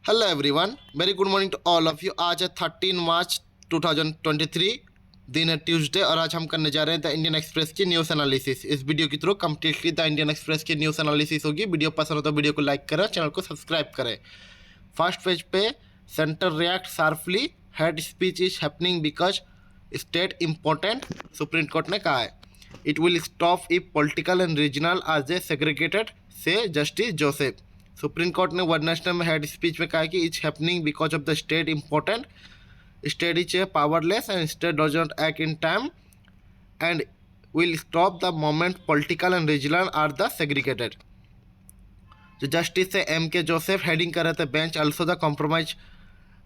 Hello everyone, very good morning to all of you. आज है 13 मार्च 2023, दिन है ट्यूसडे और आज हम करने जा रहे हैं द इंडियन एक्सप्रेस की न्यूज़ एनालिसिस। इस वीडियो के through completely the Indian express की न्यूज़ एनालिसिस होगी। वीडियो पसंद हो तो वीडियो को लाइक करें, चैनल को सब्सक्राइब करें। फर्स्ट पेज पे centre react sharply, head speech is happening because state important, supreme Court ने कहा है। It will stop if political and regional R J segregated, से जस्टिस जोसेफ। सुप्रीम कोर्ट ने Wednesday में head speech में कहा कि it's happening because of the state important, state is powerless and state does not act in time and will stop the moment political and regional are the segregated. जो justice से M K Joseph heading कर रहे थे bench, also the compromise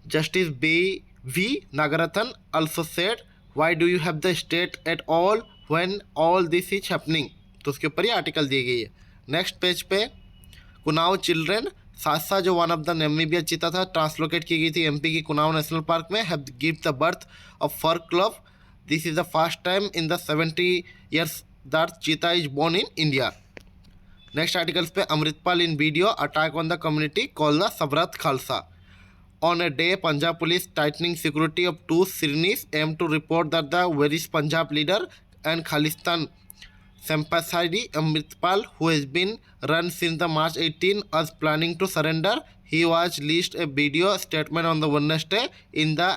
justice B V Nagarathna also said why do you have the state at all when all this is happening. तो उसके ऊपर ये article दी गई है। नेक्स्ट पेज पे कुनाव चिल्ड्रेन सासा, जो वन ऑफ द नेमीबिया चीता था, ट्रांसलोकेट की गई थी एमपी की कुनाव नेशनल पार्क में, have give the birth of four क्लब। This is the first time in the 70 years that cheetah is born in India. Next articles पे Amritpal in video attack on the community call the Sarbat Khalsa. On a day, Punjab police tightening security of two Sirnis aim to report that the Warish Punjab leader and Khalistan sympathizer Amritpal, who has been run since the March 18, was planning to surrender. He was released a video statement on the Wednesday. In the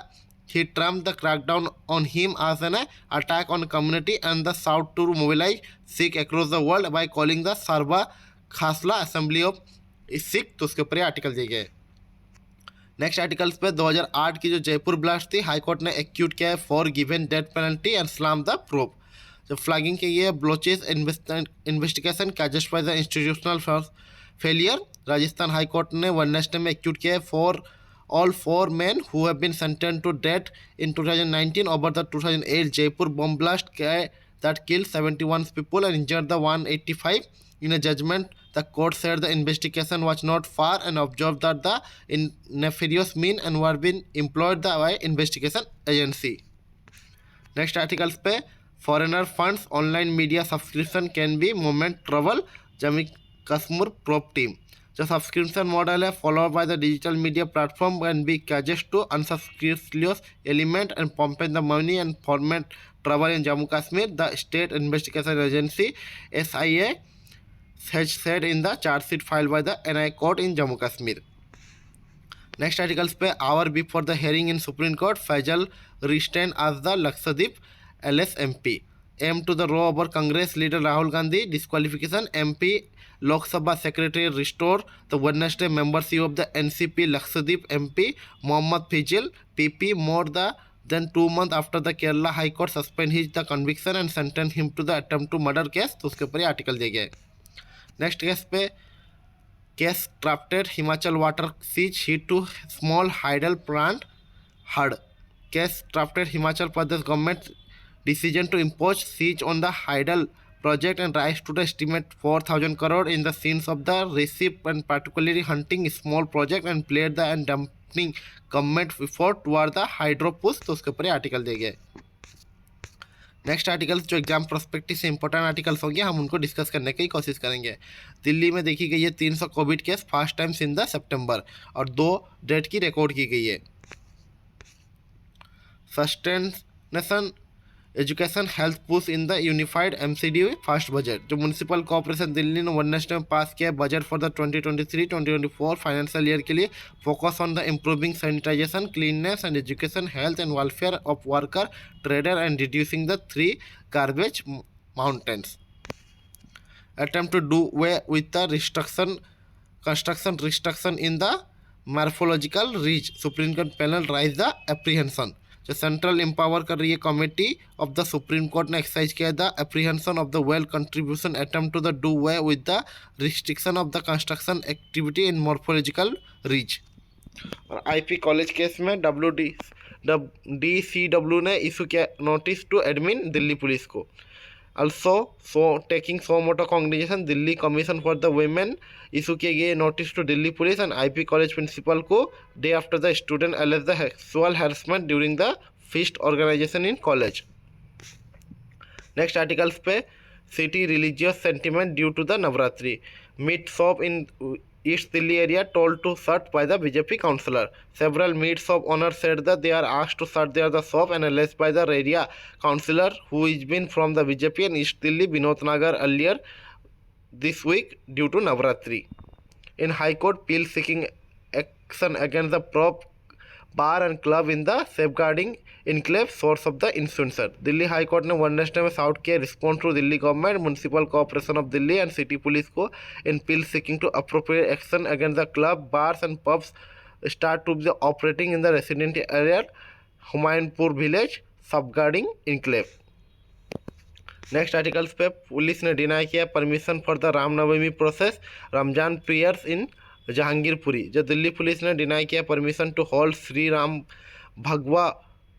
he termed the crackdown on him as an attack on community and the South to mobilize Sikh across the world by calling the Sarva Khasla Assembly of Sikh। तो उसके ऊपर article दिए गए। Next articles पे 2008 की जो Jaipur blast थी, high court ने एक्यूट किया है for given death penalty and slam the proof. जो फ्लैगिंग के ये botches investigation caused by the institutional failure. Rajasthan high court ने वेडनेसडे में एक्यूट किया है for all four men who have been sentenced to death in 2019 over the 2008 Jaipur bomb blast that killed 71 people and injured the 185. In a judgment, the court said the investigation was not fair and observed that the nefarious means and were being employed by investigation agency. Next articles पे foreigner funds online media subscription can be moment trouble, Jammu Kashmir probe team। जो subscription model है followed by the digital media platform can be causes to unsuspicious element and pumping the money and format trouble in Jammu Kashmir, the state investigation agency SIA has said in the charge sheet filed by the NI court in Jammu Kashmir. Next articles पे hour before the hearing in supreme court, Faizal reinstated as the Lakshadweep LSMP. Aim to the row over Congress leader Rahul Gandhi disqualification, MP Lok Sabha Secretary restore the Wednesday membership of the NCP Lakshadweep MP Mohammad Fizil PP more than 2 months after the Kerala High Court suspend his the conviction and sentence him to the attempt to murder case। तो उसके ऊपर ये article दिए गए। Next case पे case drafted Himachal water cess hit to small hydel plant hurt. Case drafted Himachal Pradesh government decision to impose siege on the Hydel project and rise to the estimate 4,000 crore in the scenes of the receipt and particularly hunting small project and played the and dampening government effort toward the hydro push। तो उसके ऊपर article दिए गए। Next articles जो exam prospective से important articles होंगे, हम उनको डिस्कस करने की कोशिश करेंगे। दिल्ली में देखी गई है 300 Covid case first time in the September और 2 डेट की रिकॉर्ड की गई है। Sanitation education health push in the unified MCD first budget. जो म्यूनसिपल कॉर्पोरेशन दिल्ली ने वेडनेसडे में पास किया budget for the 2023-2024 financial year के लिए, focus on the improving sanitisation, cleanness and education, health and welfare of worker, trader and reducing the 3 garbage mountains. Attempt to do way with the construction restriction in the morphological reach, Supreme Court panel raise the apprehension. जो central empower कर रही है committee of the Supreme Court ने exercise किया the apprehension of the well contribution attempt to the do way with the restriction of the construction activity in morphological reach. और IP college case में DCW ने issue किया notice to admin Delhi police को। Also, taking so moto congregation, Delhi commission for the women issue किए गए notice to Delhi police and IP college principal को day after the student alleged the sexual harassment during the fest organisation in college. Next articles पे city religious sentiment due to the Navratri, meat shop in East Delhi area told to shut by the BJP councillor. Several maids of honor said that they are asked to shut the shop and alleged by the area councillor who is been from the BJP and East Delhi Vinod Nagar earlier this week due to Navratri. In High Court, appeal seeking action against the prop bar and club in the safeguarding enclave source of the influencer. Delhi high court ने Wednesday में sought किया response to Delhi government municipal corporation of Delhi and city police को in plea seeking to appropriate action against the club bars and pubs start to be operating in the residential area Humayunpur village safeguarding enclave. Next articles पे police ने deny किया permission for the Ramnavami process Ramzan prayers in Jahangirpuri. जो Delhi police ने deny किया permission to hold Shri Ram Bhagwa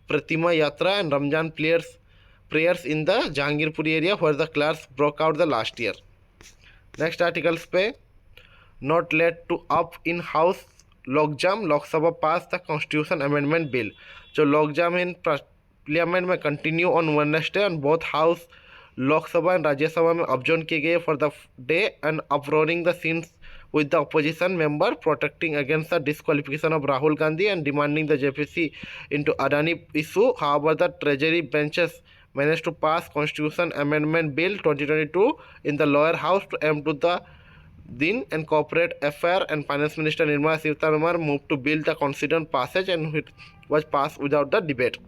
Pratima Yatra and Ramzan prayers in the Jahangirpuri area for the clash broke out the last year. Next articles पे not let to up in house logjam Lok Sabha pass the constitution amendment bill. जो logjam in parliament में continue on Wednesday and both house Lok Sabha and Rajya Sabha में adjourned किए गए for the day and uproaring the scenes with the opposition member protesting against the disqualification of Rahul Gandhi and demanding the JPC into Adani issue. However, the Treasury benches managed to pass Constitution Amendment Bill 2022 in the lower house to aim to the then and Corporate Affairs and Finance Minister Nirmala Sitharaman moved to bill the considered passage and it was passed without the debate.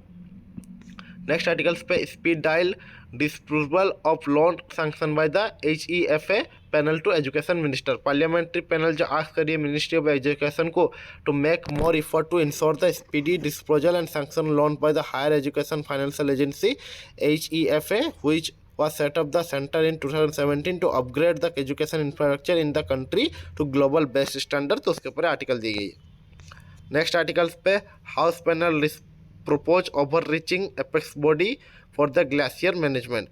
Next articles पे speed dial disproval of loan sanction by the HEFA panel to education minister. Parliamentary panel जो ask करिए ministry of education को to make more effort to ensure the speedy disposal and sanction loan by the higher education financial agency HEFA which was set up the center in 2017 to upgrade the education infrastructure in the country to global best standard. तो उसके ऊपर article दी गई है. Next articles पे house panel propose overreaching apex body for the glacier management,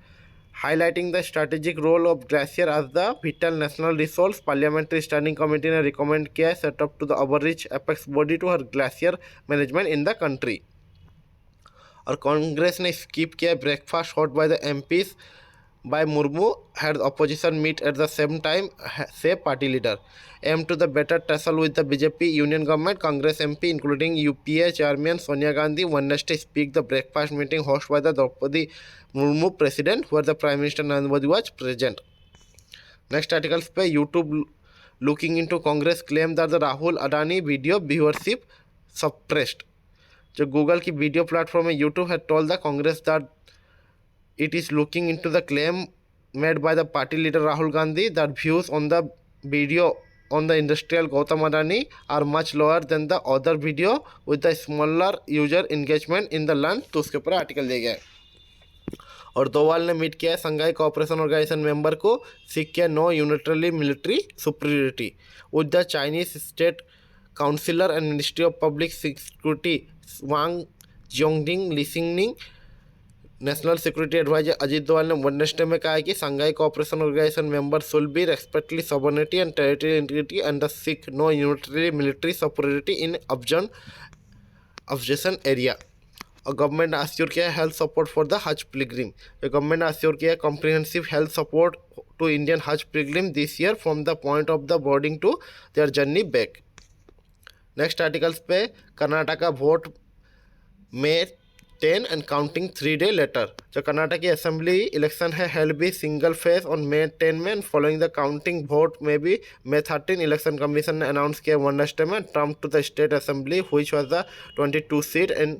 highlighting the strategic role of glacier as the vital national resource. Parliamentary standing committee ने recommend किया है set up to the overreach apex body to her glacier management in the country. और कांग्रेस ने skip किया breakfast hot by the MPs by Murmu had opposition meet at the same time, say party leader. Aim to the better tussle with the BJP union government. Congress MP including UPA chairman Sonia Gandhi Wednesday speak the breakfast meeting hosted by the Draupadi Murmu president where the Prime Minister Narendra Modi was present. Next articles पे YouTube looking into Congress claim that the Rahul Adani video viewership suppressed. जो Google की video platform है YouTube had told the Congress that it is looking into the claim made by the party leader Rahul Gandhi that views on the video on the industrial Gautam Adani are much lower than the other video with the smaller user engagement in the land. तो उसके ऊपर article दिया गया है. और दोवाल ने meet किया है संघाई कोऑपरेशन ऑर्गेनाइजेशन मेंबर को सीख किया no unitarily military superiority with the Chinese state councillor and ministry of public security Wang जियोंगडिंग लिसिंगनिंग. National security adviser Ajit Doval ने वेडनेसडे में कहा है कि Shanghai cooperation organisation member should be respectfully sovereignty and territorial integrity and the seek no unitary military superiority in objection area. और government ने assure किया health support for the Hajj pilgrim. Government ने assure किया comprehensive health support to Indian Haj pilgrim this year from the point of the boarding to their journey back. Next articles पे Karnataka vote में 10 and counting 3 day later. जो कर्नाटक की assembly election है held be single phase on May 10 में following the counting vote में भी May 13 election commission ने announce किया वेडनेसडे में trump to the state assembly which was the 22 seat and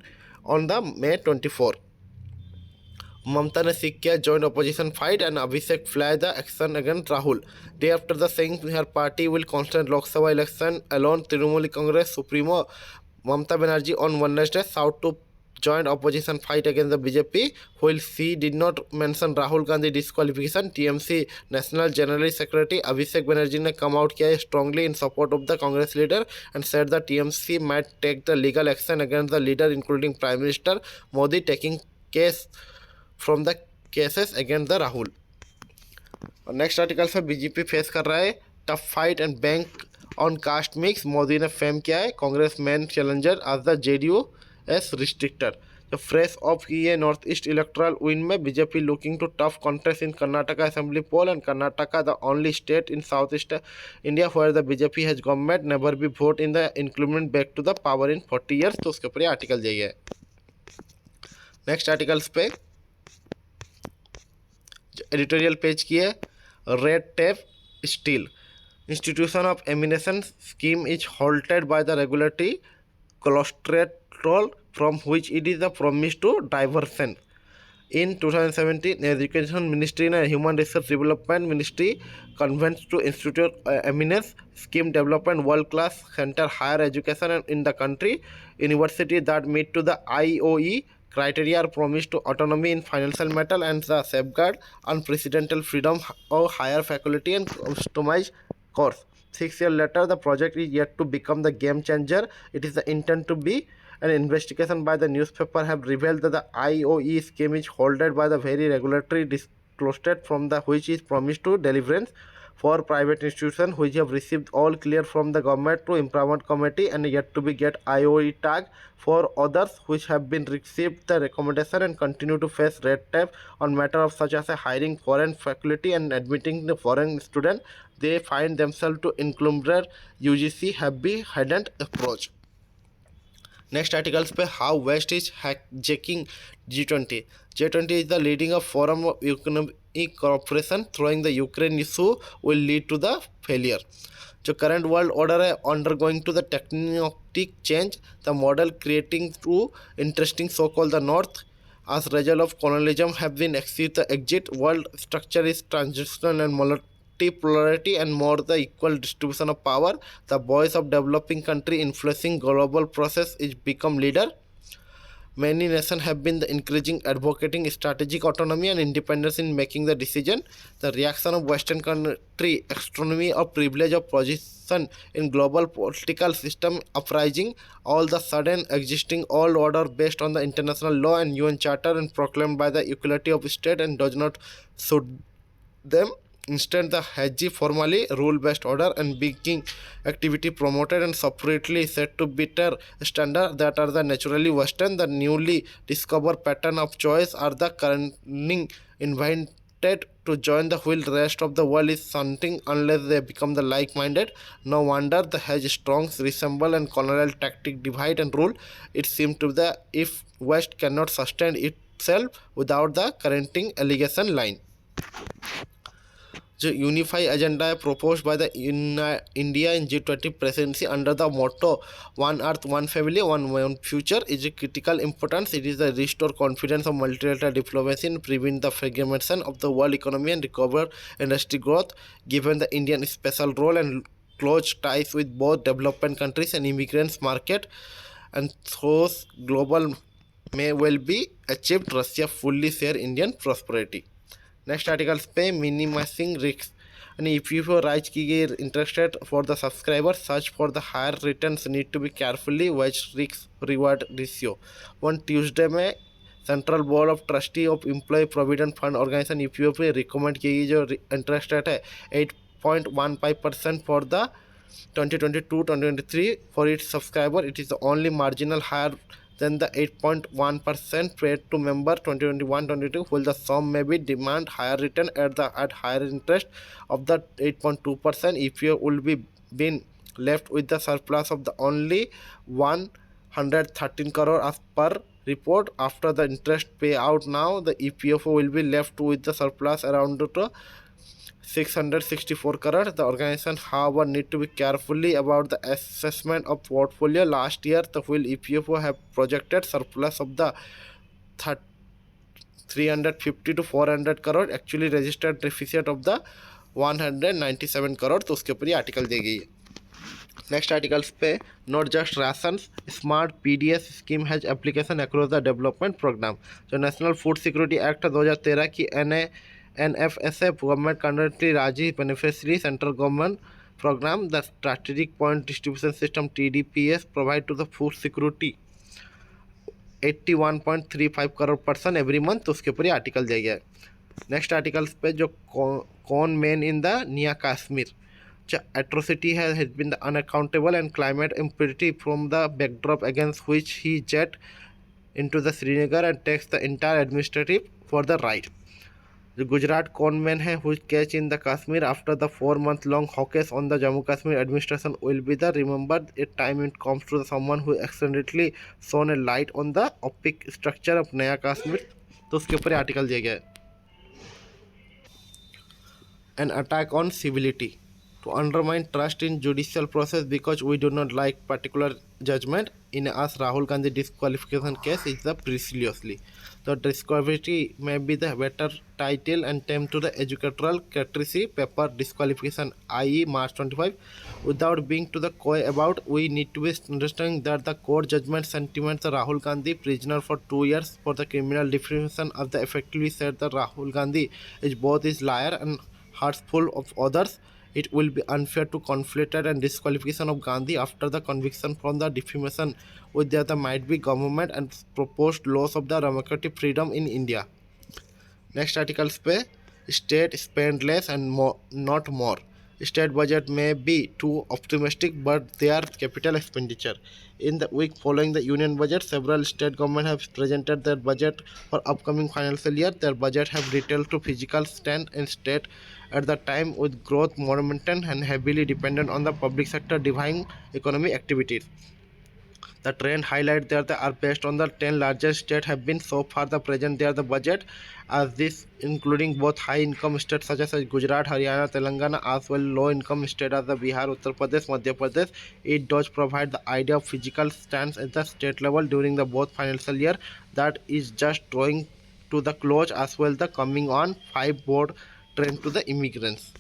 on the May 24. Mamata ने सीख किया joint opposition fight and Abhishek fly the action against Rahul day after the saying her party will constant Lok Sabha election alone. Trinamool Congress supremo Mamata Banerjee on Wednesday south to joint opposition fight against the BJP while she did not mention Rahul Gandhi disqualification. TMC National General Secretary Abhishek Banerjee ने come out किया strongly in support of the Congress leader and said that TMC might take the legal action against the leader including Prime Minister Modi taking case from the cases against the Rahul. और next article से BJP face कर रहा है tough fight and bank on caste mix. Modi ने fame किया है Congress man challenger आज the JDU S restrictor. The fresh off ये नॉर्थ ईस्ट इलेक्ट्रल विन में BJP looking to tough contest in Karnataka assembly poll and Karnataka the only state in south east India where the BJP has government never be vote in the इंक्लूडमेंट back to the power in 40 years. तो उसके ऊपर ये article जाइए। Next articles पे editorial page की है red tape steel institution of emination scheme is halted by the regulatory cholesterol from which it is the promise to diversion. In 2017, Education Ministry and Human Resource Development Ministry convened to institute eminence scheme development world-class center higher education in the country. University that meet to the IOE criteria are promised to autonomy in financial matter and the safeguard unprecedented freedom of higher faculty and customized course. 6 years later, the project is yet to become the game changer. It is the intent to be an investigation by the newspaper have revealed that the IOE scheme is halted by the very regulatory disclosed from the which is promised to deliverance for private institutions which have received all clear from the government to improvement committee and yet to be get IOE tag. For others which have been received the recommendation and continue to face red tape on matter of such as a hiring foreign faculty and admitting the foreign student, they find themselves to include UGC have be hadn't approach. Next articles पे how west is hijacking G20. G20 is the leading a forum of economic cooperation throwing the Ukraine issue will lead to the failure. जो current world order है undergoing to the tectonic change, the model creating two interesting so-called the North as result of colonialism have been exceed the exit world structure is transitional and multipolarity and more the equal distribution of power. The voice of developing country influencing global process is become leader. Many nations have been increasing advocating strategic autonomy and independence in making the decision. The reaction of Western country astronomy of privilege of position in global political system uprising all the sudden existing all order based on the international law and UN Charter and proclaimed by the equality of state and does not suit them. Instead, the Haji formally rule-based order and banking activity promoted and separately set to better standards that are the naturally Western. The newly discovered pattern of choice are the currently invited to join the wheel. The rest of the world is something unless they become the like-minded. No wonder the Hajj strong resemble and colonial tactic divide and rule. It seems to be that if West cannot sustain itself without the currenting allegation line. जो unify agenda है propose by the India in G20 presidency under the motto one earth one family one future is critical importance. It is the restore confidence of multilateral diplomacy and prevent the fragmentation of the world economy and recover industry growth given the Indian special role and close ties with both development countries and immigrants market and those global may well be achieved. Russia fully share Indian prosperity. Next articles पे minimising risk and EPFO raise की गई interested for the subscriber search for the higher returns need to be carefully wise risk reward ratio. On Tuesday में central board of trustee of employ provident fund organisation EPFO पे recommend की गई जो interest rate है 8.15% for the 2022-2023 for its subscriber. It is the only marginal higher than the 8.1% paid to member 2021-22, while the sum may be demand higher return at higher interest of the 8.2%. EPFO will be been left with the surplus of the only 113 crore as per report. After the interest payout now, the EPFO will be left with the surplus around to 664 crore. The organization, however, need to be carefully about the assessment of portfolio. Last year, the whole EPFO have projected surplus of the 350 to 400 crore. Actually, registered deficit of the 197 crore. तो उसके ऊपर ये article दी गई है. Next articles पे not just ration smart PDS scheme has application across the development programme. जो national food security act 2013 की NFSA government currently Raji beneficiary central government program. The strategic point distribution system TDPS provide to the food security 81.35 crore person every month. तो उसके ऊपर ये article दिया गया है. Next articles पे जो कौन मैन इन द निया Kashmir atrocity has been the unaccountable and climate impurity from the backdrop against which he jet into the Srinagar and takes the entire administrative for the ride. The Gujarat conman who catch in the Kashmir after the 4-month-long hawkers on the Jammu Kashmir administration will be the remembered a time it comes to someone who accidentally shone a light on the opaque structure of Naya Kashmir. तो उसके ऊपर article दिया गया है. An attack on civility to undermine trust in judicial process because we do not like particular judgment in us Rahul Gandhi disqualification case is the precisely. The disqualification may be the better title and term to the educational courtesy paper disqualification, i.e. March 25. Without being to the coy about, we need to be understanding that the court judgment sentiments Rahul Gandhi prisoner for 2 years for the criminal defamation of the effectively said that Rahul Gandhi is both his liar and hurtful of others. It will be unfair to conflate and disqualification of Gandhi after the conviction from the defamation with the other might be government and proposed loss of the democratic freedom in India. Next articles पे state spend less and more, not more. State budget may be too optimistic, but they are capital expenditure. In the week following the union budget, several state governments have presented their budget for upcoming financial year. Their budget have retailed to physical stand in state at the time with growth momentum and heavily dependent on the public sector driving economic activities. The trend highlight there are based on the 10 largest states have been so far the present there the budget as this including both high income states such as Gujarat, Haryana, Telangana as well low income states as the Bihar, Uttar Pradesh, Madhya Pradesh. It does provide the idea of physical stance at the state level during the both financial year that is just drawing to the close as well the coming on 5 board trend to the immigrants.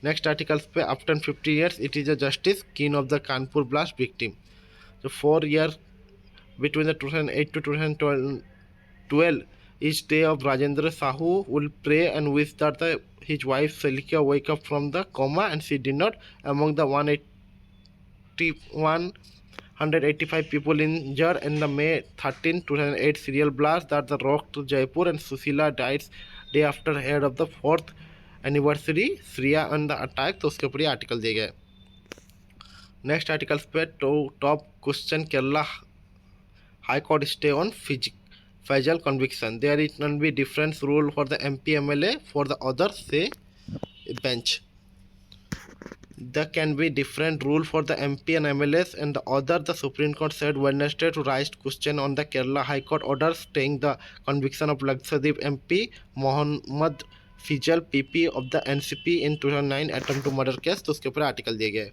Next article after 50 years it is a justice keen of the Kanpur blast victim. The 4 years between the 2008 to 2012, each day of Rajendra Sahu will pray and wish that his wife Selika wake up from the coma, and she did not. Among the 185 people injured in the May 13, 2008 serial blast that the rocked Jaipur, and Susila died day after head of the 4th anniversary Shriya and the attack. तो उसके ऊपर ये article दिए गए. Next articles पे top question Kerala High Court stay on Faizal conviction there it can be difference rule for the MP MLA for the other से bench. There can be different rule for the MP and MLAs and the other. The Supreme Court said Wednesday to raise question on the Kerala High Court order staying the conviction of Lakshadweep MP Mohammad Fijal PP of the NCP in 2009 attempt to murder case. तो उसके ऊपर article दिए गए.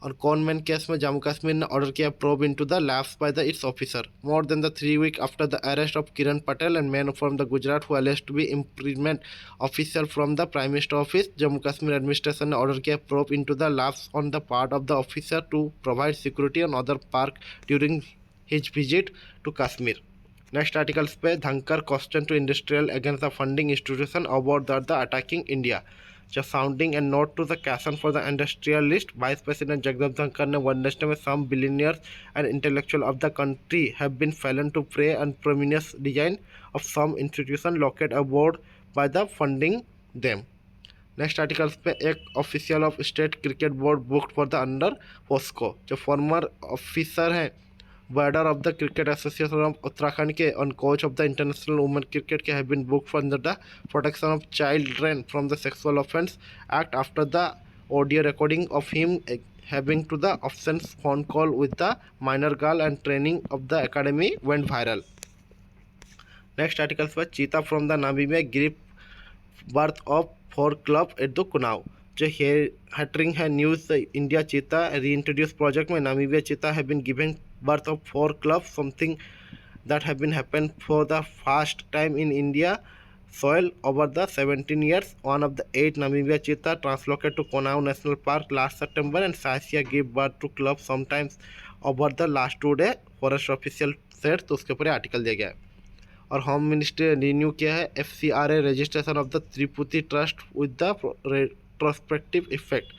और conman case में जम्मू कश्मीर ने order किया probe into the lapse by the its officer more than the 3 weeks after the arrest of Kiran Patel and man from the Gujarat who alleged to be imprisonment officer from the prime minister office. Jammu Kashmir administration ने order किया probe into the lapse on the part of the officer to provide security on other park during his visit to Kashmir. Next articles पे धनकर question to industrial against the funding institution about the attacking India. Just sounding a note to the question for the industrialist, Vice President Jagdeep Dhankar ने Wednesday में some billionaires and intellectuals of the country have been fallen to prey and prominent design of some institution located aboard by the funding them. Next articles पे एक official of state cricket board booked for the under POCSO. जो former officer हैं border of the cricket association of Uttarakhand के on coach of the international women cricket के have been book for under the protection of children from the sexual offence act after the audio recording of him having to the options phone call with the minor girl and training of the academy went viral. Next articles पर cheetah from the Namibia give birth of 4 क्लब at the Kuno. जो heartening है news India cheetah reintroduce project में Namibia cheetah have been given birth of 4 clubs, something that have been happened for the first time in India soil over the 17 years. One of the 8 Namibia cheetah translocated to Konau National Park last September, and Sasia gave birth to clubs sometimes over the last 2 days. Forest official set. तो उसके ऊपर article दिया गया है. और home ministry renew किया है FCRA registration of the Tirupati trust with the prospective effect.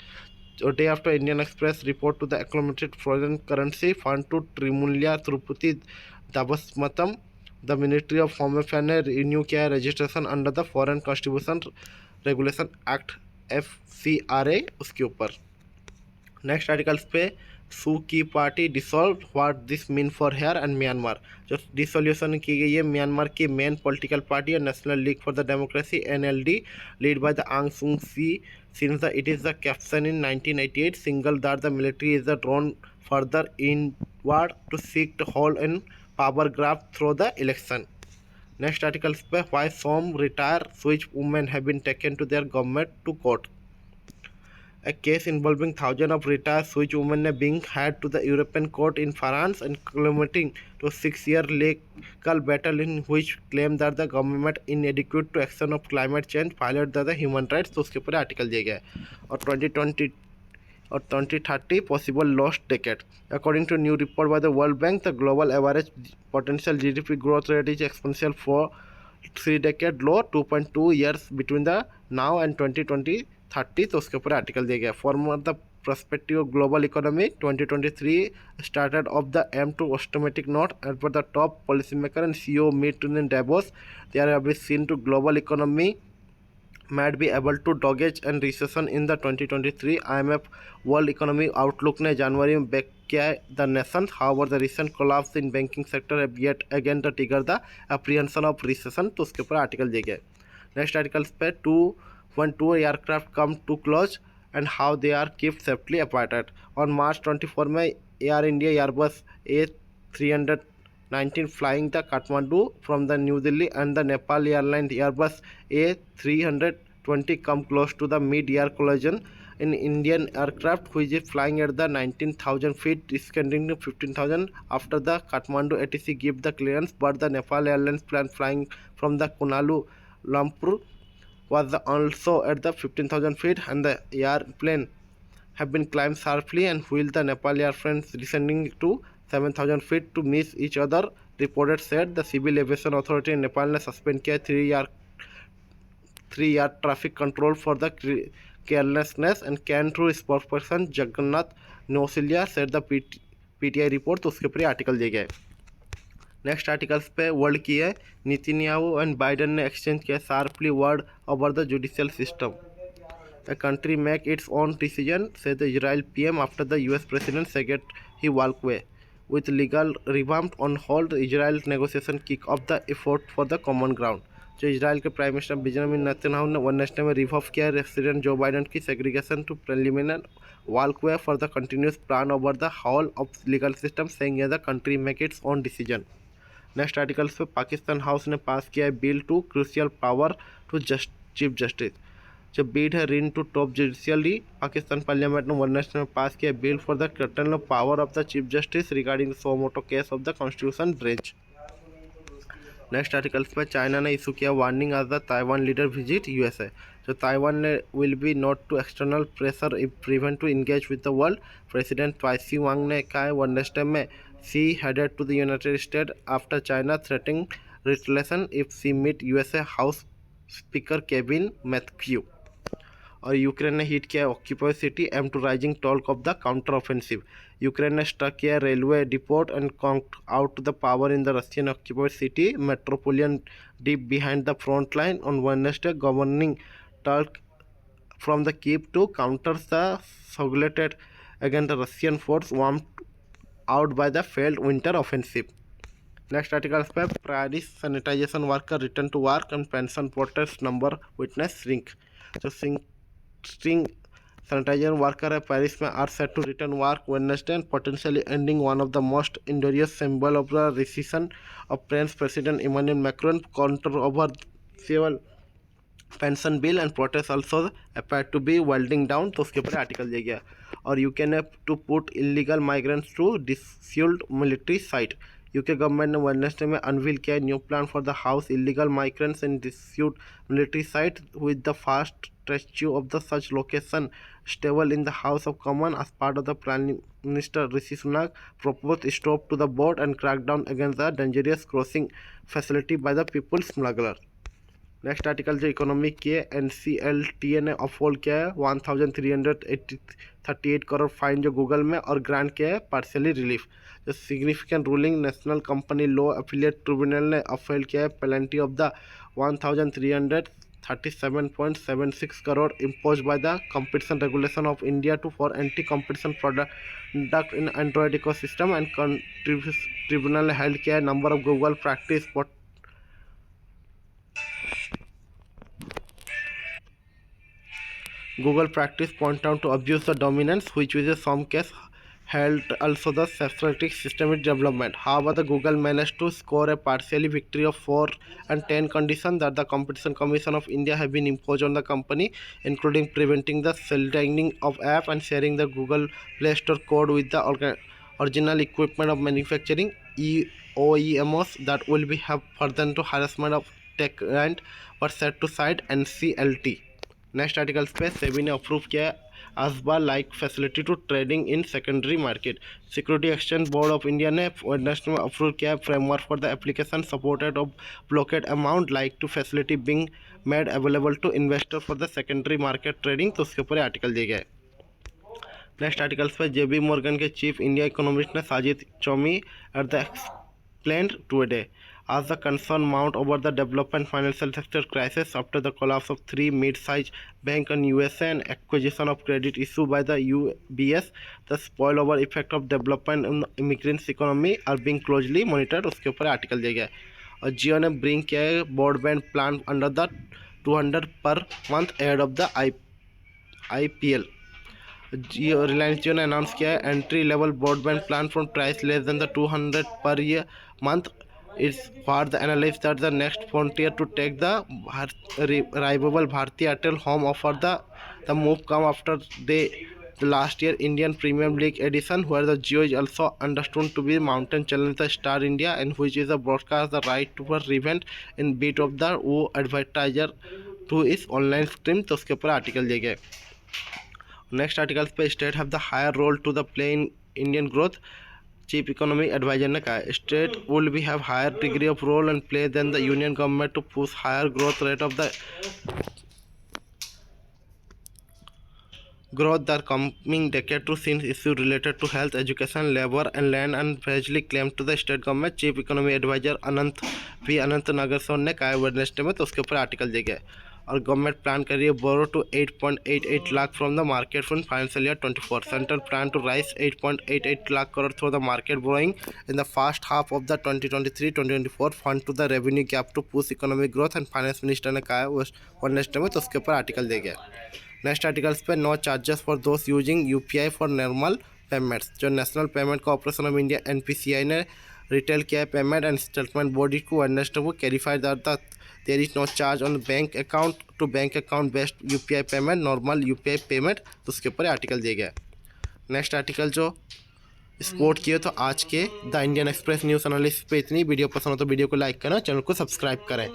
A day after Indian Express report to the accumulated foreign currency fund to Trimulya Tirupati Devasmatam, the Ministry of Home Affairs ने renew किया है registration under the foreign constitution regulation act FCRA उसके ऊपर. Next articles पे Suu Kyi party dissolve, what this mean for here and Myanmar. जो dissolution की गई है म्यांमार की मेन पॉलिटिकल पार्टी और national league for the democracy NLD lead by the Aung सूंग सी since it is the caption in 1988 single that the military is drawn further inward to seek to hold in power grab through the election. Next article पे why some retired Swiss women have been taken to their government to court. A case involving thousands of retired Swiss women being had to the European Court in France and culminating to a 6-year legal battle in which claimed that the government inadequate to action of climate change violated the human rights. तो उसके ऊपर article दिया गया है और 2020 or 2030 possible lost decade. According to new report by the World Bank, the global average potential GDP growth rate is exponential for 3 decade low 2.2 years between the now and 2020-30. तो उसके ऊपर आर्टिकल दिया गया. For the perspective of global economy 2023 started off the aim to optimistic note and for the top policymaker and CEO meet in Davos. There have been seen to global economy might be able to dodge and recession in the 2023 IMF World Economy Outlook ने जनवरी में back किया है the nation. However, the recent collapse in banking sector have yet again to trigger the apprehension of recession. तो उसके ऊपर article दिया गया. Next articles पे 212 aircraft come to close and how they are kept safely apart. On March 24 में Air India Airbus A319 flying the Kathmandu from the New Delhi and the Nepal Airlines Airbus A320 come close to the mid-air collision in Indian aircraft which is flying at the 19,000 feet, descending to 15,000 after the Kathmandu ATC give the clearance, but the Nepal Airlines plane flying from the Kuala Lumpur was also at the 15,000 feet and the airplane have been climbed sharply and while the Nepal airplanes descending to 7,000 feet to miss each other, reported said the Civil Aviation Authority in Nepal ने suspend किया 3 year traffic control for the carelessness and can through spokesperson Jagannath Nausilia said the PTI report. तो उसके ऊपर article दिया गया है. Next articles पे world की है नेतन्याहू एंड बाइडन ने एक्सचेंज किया sharply word over the judicial system. A country make its own decision, said the Israel PM after the US President said he walk away. With legal revamp on hold, Israel negotiation kick off the effort for the common ground. जो Israel के prime minister Benjamin Netanyahu ने Wednesday में revolve किया president Joe Biden की segregation to preliminary walk away for the continuous plan over the whole of legal system, saying the country make its own decision. Next articles पे Pakistan house ने pass किया है bill to crucial power to chief justice. जो bid है rein to top judiciary Pakistan parliament ने Wednesday में pass किया bill for the curtail of power of the chief justice regarding suo motu case of the constitution bench. Next articles पे China ने issue किया warning as the Taiwan leader visit USA. जो Taiwan ने will be not to external pressure if prevent to engage with the world. President Tsai Wen ने कहा है Wednesday में she headed to the United States after China threatening retaliation if she meet USA House Speaker Kevin McCarthy. और Ukraine ने hit किया occupied city amid rising talk of the counter offensive. Ukraine ने struck किया railway depot and knocked out the power in the Russian occupied city Melitopol deep behind the front line on Wednesday governing talk from the Kyiv to counter the suggested against the Russian force warm out by the failed winter offensive. Next article पे Paris sanitization worker return to work and pension protest number witness shrink. जो string sanitization worker है Paris में are set to return work Wednesday and potentially ending one of the most injurious symbol of the recession of French President Emmanuel Macron counter over several pension bill and protest also appear to be welding down. तो उसके ऊपर article दिया गया. और UK ने to put illegal migrants to disused military site. UK government ने Wednesday में unveil किया new plan for the house illegal migrants in dispute military site with the fast statue of the such location stable in the house of common as part of the prime minister Rishi Sunak propose stop to the board and crack down against the dangerous crossing facility by the peoples smuggler. Next article जो economic की है NCLTA ने afford किया है 1338 crore fine जो Google में और grant किया है पार्शियली रिलीफ. जो significant ruling national company law affiliate tribunal ने अफेल किया है penalty of the 1338 37.76 crore imposed by the competition regulation of India to for anti-competition product in Android ecosystem, and tribunal held a number of Google practice point out to abuse the dominance, which is in some case held also the systematic development. However, the Google managed to score a partially victory of 4 and 10 conditions that the Competition Commission of India have been imposed on the company, including preventing the selling of app and sharing the Google Play Store code with the original equipment of manufacturing OEMs that will be have further to harassment of tech and were set to side NCLT. Next article पे सेबी ने approve किया ASBA like facility to trading in secondary market. Security exchange board of India ने Wednesday में approve किया framework for the application supported of blockade amount like to facility being made available to investor for the secondary market trading. तो उसके ऊपर article दिए गए। Next articles पे JP Morgan के चीफ इंडिया इकोनॉमिस्ट ने साजिद चौमी at the explained today as the concern mount over the development financial sector crisis after the collapse of 3 mid-sized banks in USA and acquisition of credit issued by the UBS, the spillover effect of development in immigrants economy are being closely monitored। उसके ऊपर article दिया गया। और जियो ने bring किया है broadband plan under the 200 per month ad of the IPL। Jio Reliance Jio ने announce किया है entry level broadband plan from price less than the 200 per year month is for the analysts that the next frontier to take the rival Bharti Airtel home offer। The move come after the last year Indian Premium League edition where the Jio is also understood to be mountain challenge the Star India and which is a broadcast the right to event in bit of the advertiser to its online stream। तो उसके ऊपर article दिए गए। Next article पे state have the higher role to the play in Indian growth. Chief economic adviser ने कहा state will be have higher degree of role and play than the union government to push higher growth rate of the growth the coming decade to since issues related to health, education, labor and land and variously claimed to the state government। Chief economic adviser Anantha Nageswaran ने कहा Wednesday में। तो उसके ऊपर article दिए गए। और government plan कर रही है borrow to 8.88 lakh from the market fund financial year 24। Central plan to raise 8.88 lakh crore through the market borrowing in the first half of the 2023-2024 fund to the revenue gap to push economic growth and finance minister ने कहा Wednesday में। तो उसके ऊपर article दिए गए। Next articles पे no charges for दोस्त using UPI for normal payments. जो national payment corporation of India NPCI ने रिटेल किया पेमेंट एंड सेटलमेंट बॉडी को वेडनेसडे को clarify that there is no charge on bank account to bank account based UPI payment normal UPI payment. तो उसके ऊपर article दिए गए। Next article जो स्पोर्ट किए तो आज के the Indian express news analysis पे इतनी। वीडियो पसंद हो तो वीडियो को लाइक करना, चैनल को सब्सक्राइब करें।